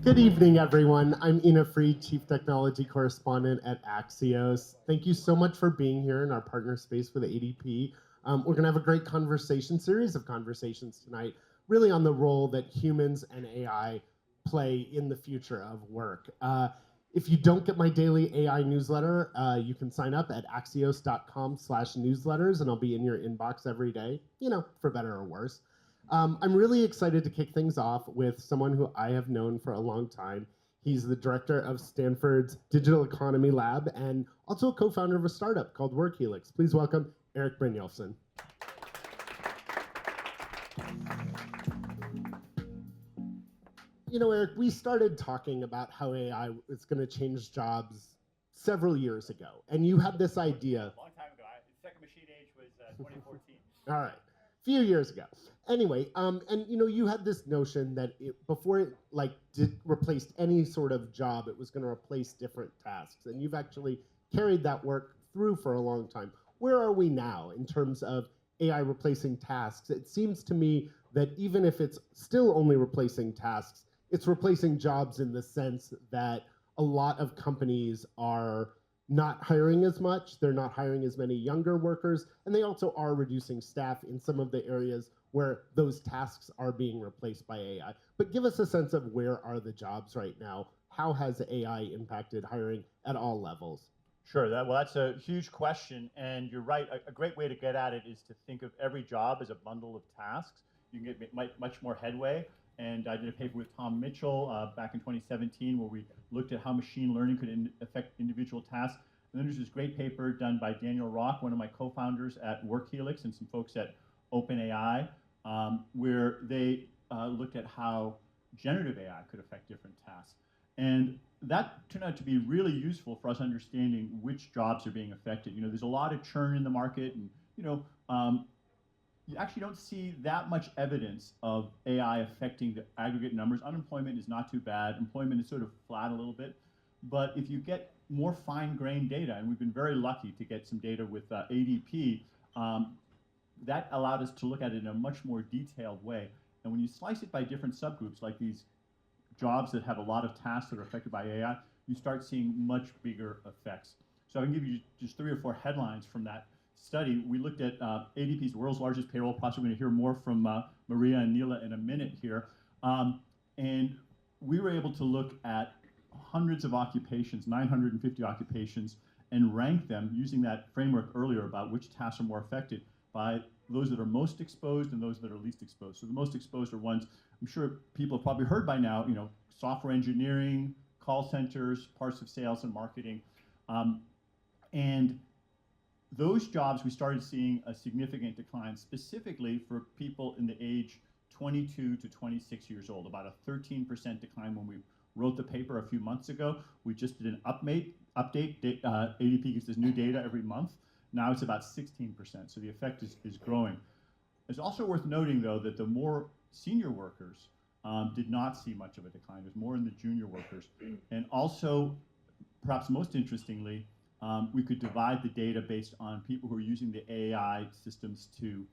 Good evening, everyone. I'm Ina Freed, Chief Technology Correspondent at Axios. Thank you so much for being here in our partner space with ADP. We're going to have a great series of conversations tonight, really on the role that humans and AI play in the future of work. If you don't get my daily AI newsletter, you can sign up at axios.com/newsletters, and I'll be in your inbox every day, for better or worse. I'm really excited to kick things off with someone who I have known for a long time. He's the director of Stanford's Digital Economy Lab and also a co-founder of a startup called WorkHelix. Please welcome Erik Brynjolfsson. Erik, we started talking about how AI is going to change jobs several years ago, and you had this idea. A long time ago. The second machine age was 2014. All right, a few years ago. Anyway, and you had this notion that before it replaced any sort of job, it was going to replace different tasks, and you've actually carried that work through for a long time. Where are we now in terms of AI replacing tasks? It seems to me that even if it's still only replacing tasks, it's replacing jobs in the sense that a lot of companies are not hiring as much, they're not hiring as many younger workers, and they also are reducing staff in some of the areas where those tasks are being replaced by AI. But give us a sense of where are the jobs right now? How has AI impacted hiring at all levels? Sure, that's a huge question, and you're right. A great way to get at it is to think of every job as a bundle of tasks. You can get much more headway. And I did a paper with Tom Mitchell back in 2017 where we looked at how machine learning could affect individual tasks. And then there's this great paper done by Daniel Rock, one of my co-founders at WorkHelix, and some folks at OpenAI, where they looked at how generative AI could affect different tasks. And that turned out to be really useful for us understanding which jobs are being affected. There's a lot of churn in the market, and you actually don't see that much evidence of AI affecting the aggregate numbers. Unemployment is not too bad. Employment is sort of flat a little bit. But if you get more fine-grained data, and we've been very lucky to get some data with ADP, that allowed us to look at it in a much more detailed way. And when you slice it by different subgroups, like these jobs that have a lot of tasks that are affected by AI, you start seeing much bigger effects. So I can give you just 3 or 4 headlines from that study. We looked at ADP's world's largest payroll processor. We're going to hear more from Maria and Neela in a minute here. And we were able to look at hundreds of occupations, 950 occupations, and rank them using that framework earlier about which tasks are more affected by those that are most exposed and those that are least exposed. So the most exposed are ones I'm sure people have probably heard by now, software engineering, call centers, parts of sales and marketing. And those jobs, we started seeing a significant decline, specifically for people in the age 22 to 26 years old, about a 13% decline when we wrote the paper a few months ago. We just did an update. ADP gives us new data every month. Now it's about 16%, so the effect is growing. It's also worth noting, though, that the more senior workers did not see much of a decline. There's more in the junior workers. And also, perhaps most interestingly, we could divide the data based on people who are using the AI systems to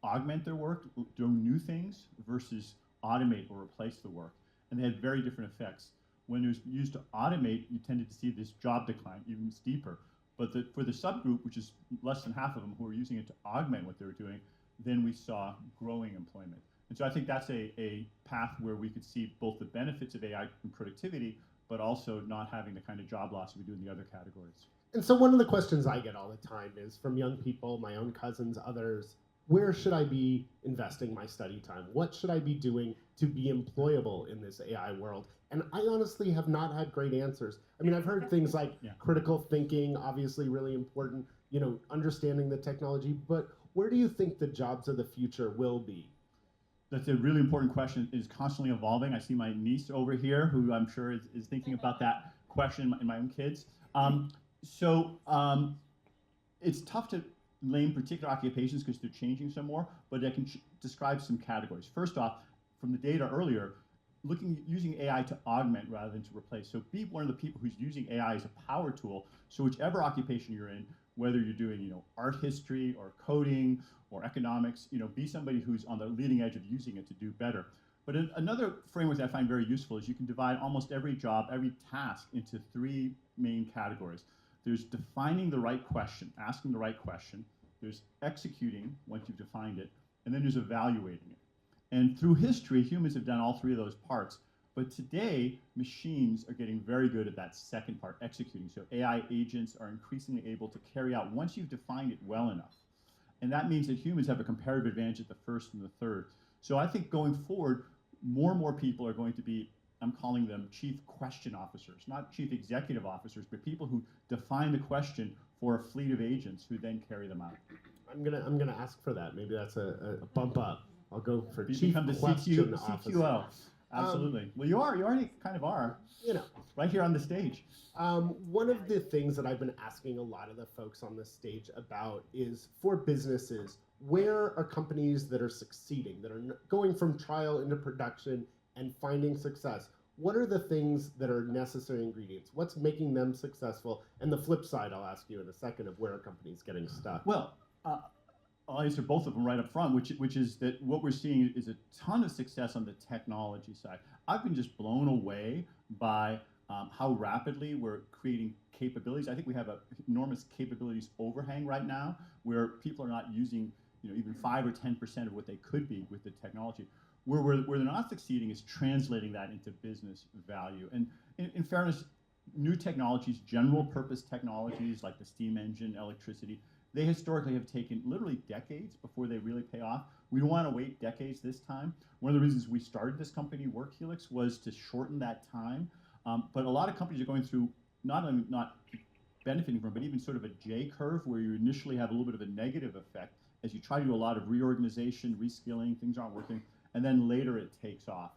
augment their work, do new things, versus automate or replace the work. And they had very different effects. When it was used to automate, you tended to see this job decline, even steeper. But for the subgroup, which is less than half of them who were using it to augment what they were doing, then we saw growing employment. And so I think that's a path where we could see both the benefits of AI in productivity, but also not having the kind of job loss we do in the other categories. And so one of the questions I get all the time is from young people, my own cousins, others, where should I be investing my study time? What should I be doing to be employable in this AI world? And I honestly have not had great answers. I mean, I've heard things like critical thinking, obviously really important, understanding the technology, but where do you think the jobs of the future will be? That's a really important question. It is constantly evolving. I see my niece over here, who I'm sure is thinking about that question in my own kids. It's tough to name particular occupations because they're changing some more, but I can describe some categories. First off, from the data earlier, using AI to augment rather than to replace. So be one of the people who's using AI as a power tool. So whichever occupation you're in, whether you're doing art history or coding or economics, be somebody who's on the leading edge of using it to do better. But another framework that I find very useful is you can divide almost every job, every task into three main categories. There's defining the right question, asking the right question. There's executing once you've defined it, and then there's evaluating it. And through history, humans have done all three of those parts. But today, machines are getting very good at that second part, executing. So AI agents are increasingly able to carry out once you've defined it well enough. And that means that humans have a comparative advantage at the first and the third. So I think going forward, more and more people are going to be, I'm calling them chief question officers, not chief executive officers, but people who define the question for a fleet of agents who then carry them out. I'm gonna ask for that. Maybe that's a bump up. I'll go for You chief become the question officer. CQO. Absolutely. Well, you already kind of are. You know, right here on the stage. One of the things that I've been asking a lot of the folks on this stage about is for businesses, where are companies that are succeeding, that are going from trial into production and finding success? What are the things that are necessary ingredients? What's making them successful? And the flip side, I'll ask you in a second, of where are companies getting stuck? Well, I'll answer both of them right up front, which is that what we're seeing is a ton of success on the technology side. I've been just blown away by how rapidly we're creating capabilities. I think we have an enormous capabilities overhang right now, where people are not using, even 5 or 10% of what they could be with the technology. Where they're not succeeding is translating that into business value. And in fairness, new technologies, general purpose technologies like the steam engine, electricity, they historically have taken literally decades before they really pay off. We don't want to wait decades this time. One of the reasons we started this company, WorkHelix, was to shorten that time. But a lot of companies are going through not only not benefiting from, but even sort of a J curve, where you initially have a little bit of a negative effect as you try to do a lot of reorganization, reskilling, things aren't working, and then later it takes off.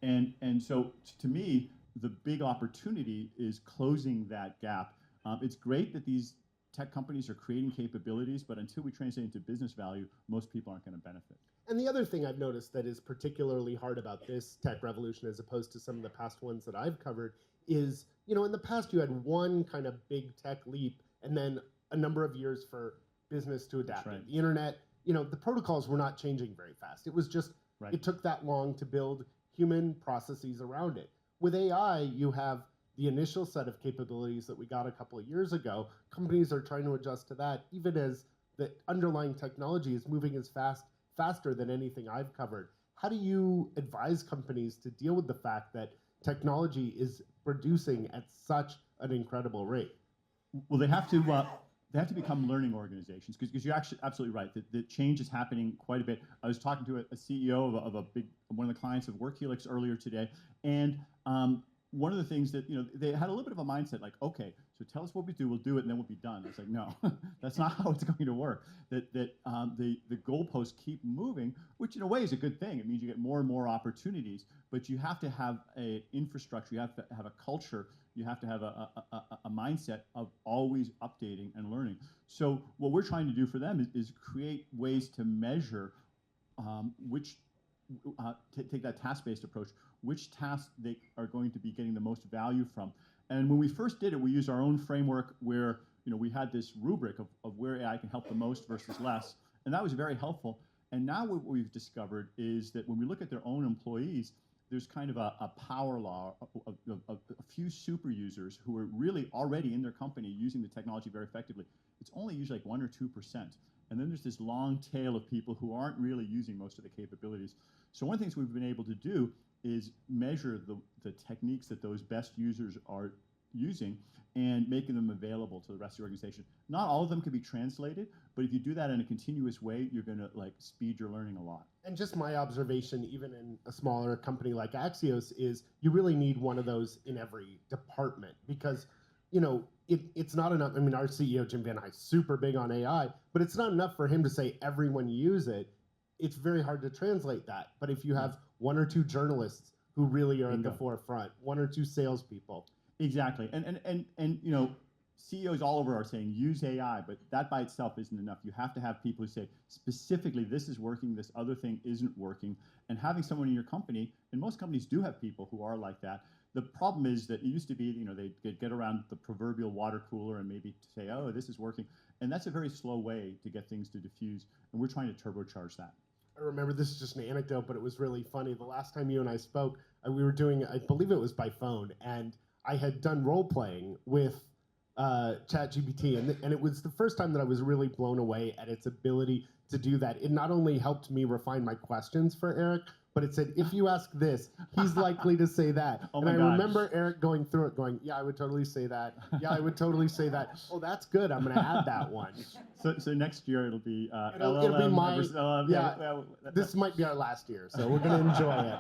And so to me, the big opportunity is closing that gap. It's great that these tech companies are creating capabilities, but until we translate into business value, most people aren't going to benefit. And the other thing I've noticed that is particularly hard about this tech revolution, as opposed to some of the past ones that I've covered, is, in the past you had one kind of big tech leap and then a number of years for business to adapt. Right. The internet, the protocols were not changing very fast. It was just, right. It took that long to build human processes around it. With AI, you have the initial set of capabilities that we got a couple of years ago. Companies are trying to adjust to that, even as the underlying technology is moving as faster than anything I've covered. How do you advise companies to deal with the fact that technology is producing at such an incredible rate? Well, they have to become learning organizations, because you're actually absolutely right. The change is happening quite a bit. I was talking to a CEO of one of the clients of WorkHelix earlier today, and one of the things that, they had a little bit of a mindset like, okay, so tell us what we do, we'll do it, and then we'll be done. It's like, no, that's not how it's going to work. The goalposts keep moving, which in a way is a good thing. It means you get more and more opportunities, but you have to have an infrastructure, you have to have a culture, you have to have a mindset of always updating and learning. So what we're trying to do for them is create ways to measure take that task-based approach, which tasks they are going to be getting the most value from. And when we first did it, we used our own framework where we had this rubric of where AI can help the most versus less, and that was very helpful. And now what we've discovered is that when we look at their own employees, there's kind of a power law of a few super users who are really already in their company using the technology very effectively. It's only usually like 1 or 2%. And then there's this long tail of people who aren't really using most of the capabilities. So one of the things we've been able to do is measure the techniques that those best users are using and making them available to the rest of the organization. Not all of them can be translated, but if you do that in a continuous way, you're going to speed your learning a lot. And just my observation, even in a smaller company like Axios, is you really need one of those in every department, because it's not enough. I mean, our CEO, Jim Van High, is super big on AI, but it's not enough for him to say everyone use it. It's very hard to translate that. But if you have 1 or 2 journalists who really are at the forefront, 1 or 2 salespeople. Exactly. And CEOs all over are saying use AI, but that by itself isn't enough. You have to have people who say specifically this is working, this other thing isn't working, and having someone in your company, and most companies do have people who are like that. The problem is that it used to be, they'd get around the proverbial water cooler and maybe say, oh, this is working. And that's a very slow way to get things to diffuse. And we're trying to turbocharge that. I remember, this is just an anecdote, but it was really funny. The last time you and I spoke, we were doing, I believe it was by phone, and I had done role playing with ChatGPT, and it was the first time that I was really blown away at its ability to do that. It not only helped me refine my questions for Erik, but it said, if you ask this, he's likely to say that. Oh and my I God. remember Erik going through it going, yeah, I would totally say that. Yeah, I would totally say that. Oh, that's good. I'm going to add that one. So next year it'll be It'll be my, versus LLM. yeah, this might be our last year, so we're going to enjoy it.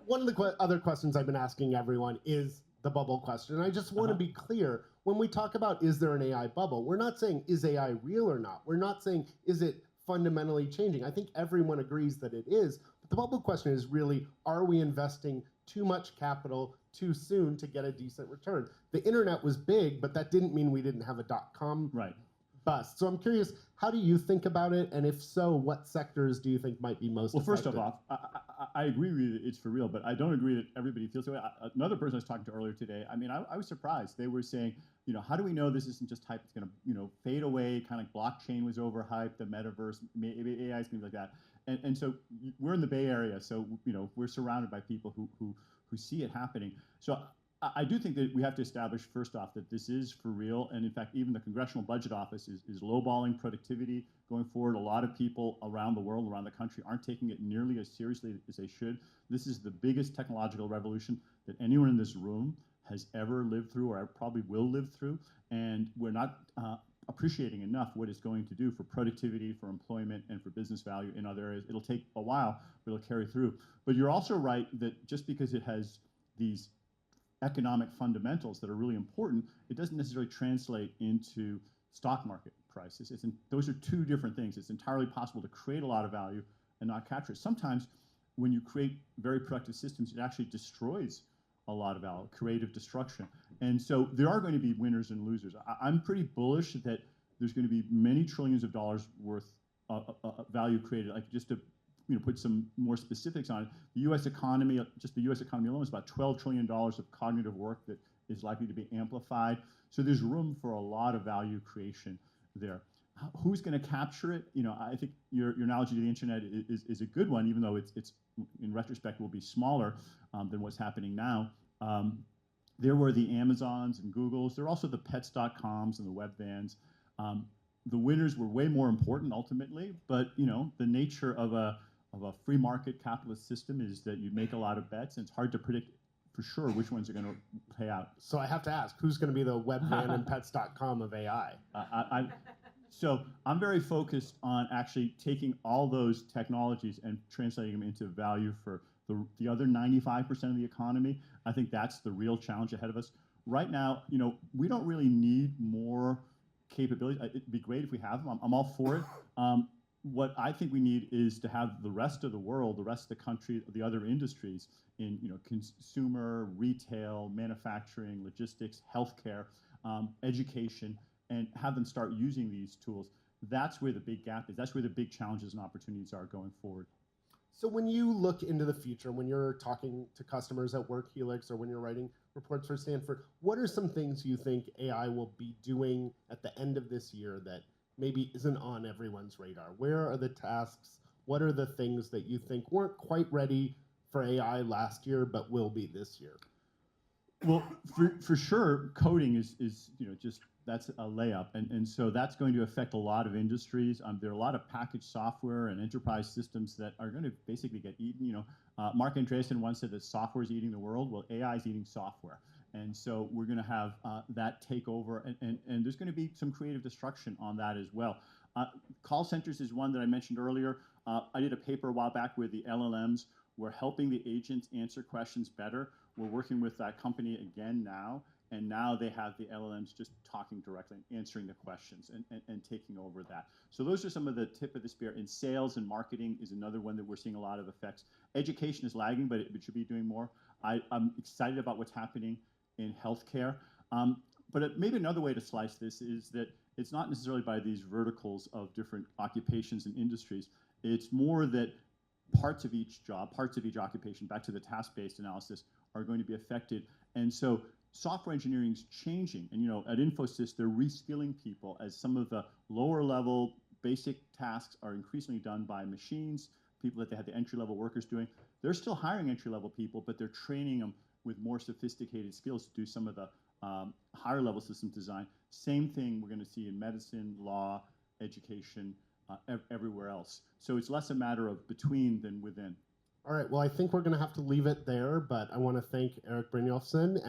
One of the other questions I've been asking everyone is the bubble question. And I just want to be clear, when we talk about is there an AI bubble, we're not saying is AI real or not. We're not saying is it fundamentally changing. I think everyone agrees that it is. But the bubble question is really, are we investing too much capital too soon to get a decent return? The internet was big, but that didn't mean we didn't have a dot-com bust. So I'm curious, how do you think about it? And if so, what sectors do you think might be most affected? First of all, I agree with you that it's for real, but I don't agree that everybody feels that way. Another person I was talking to earlier today, I mean, I was surprised. They were saying, how do we know this isn't just hype? It's going to, fade away, kind of like blockchain was overhyped, the metaverse, maybe AI is going to be like that. And so we're in the Bay Area, so, we're surrounded by people who see it happening. So I do think that we have to establish, first off, that this is for real. And in fact, even the Congressional Budget Office is lowballing productivity going forward. A lot of people around the world, around the country, aren't taking it nearly as seriously as they should. This is the biggest technological revolution that anyone in this room has ever lived through, or probably will live through. And we're not appreciating enough what it's going to do for productivity, for employment, and for business value in other areas. It'll take a while, but it'll carry through. But you're also right that just because it has these economic fundamentals that are really important, it doesn't necessarily translate into stock market prices. Those are two different things. It's entirely possible to create a lot of value and not capture it. Sometimes when you create very productive systems, it actually destroys a lot of value, creative destruction. And so there are going to be winners and losers. I'm pretty bullish that there's going to be many trillions of dollars worth of value created. Like, just to put some more specifics on it, the U.S. economy, just the U.S. economy alone, is about $12 trillion of cognitive work that is likely to be amplified. So there's room for a lot of value creation there. Who's going to capture it? I think your analogy to the internet is a good one, even though it's in retrospect will be smaller than what's happening now. There were the Amazons and Googles. There are also the Pets.coms and the Webvans. The winners were way more important ultimately, but the nature of a free market capitalist system is that you make a lot of bets, and it's hard to predict for sure which ones are going to pay out. So I have to ask, who's going to be the Webvan and Pets.com of AI? So I'm very focused on actually taking all those technologies and translating them into value for the other 95% of the economy. I think that's the real challenge ahead of us. Right now, we don't really need more capabilities. It'd be great if we have them. I'm all for it. What I think we need is to have the rest of the world, the rest of the country, the other industries in consumer, retail, manufacturing, logistics, healthcare, education, and have them start using these tools. That's where the big gap is. That's where the big challenges and opportunities are going forward. So when you look into the future, when you're talking to customers at Work Helix or when you're writing reports for Stanford, what are some things you think AI will be doing at the end of this year that maybe isn't on everyone's radar? Where are the tasks? What are the things that you think weren't quite ready for AI last year but will be this year? Well, for sure, coding is just, that's a layup, and so that's going to affect a lot of industries. There are a lot of packaged software and enterprise systems that are going to basically get eaten. Mark Andreessen once said that software is eating the world. Well, AI is eating software, and so we're going to have that take over, and there's going to be some creative destruction on that as well. Call centers is one that I mentioned earlier. I did a paper a while back where the LLMs were helping the agents answer questions better. We're working with that company again now, and now they have the LLMs just talking directly and answering the questions and taking over that. So those are some of the tip of the spear. In sales and marketing is another one that we're seeing a lot of effects. Education is lagging, but it should be doing more. I'm excited about what's happening in healthcare. But maybe another way to slice this is that it's not necessarily by these verticals of different occupations and industries. It's more that parts of each job, parts of each occupation, back to the task-based analysis, are going to be affected. And so software engineering is changing. And at Infosys, they're reskilling people as some of the lower level basic tasks are increasingly done by machines, people that they had the entry-level workers doing. They're still hiring entry-level people, but they're training them with more sophisticated skills to do some of the higher-level system design. Same thing we're going to see in medicine, law, education, everywhere else. So it's less a matter of between than within. All right, well, I think we're going to have to leave it there, but I want to thank Erik Brynjolfsson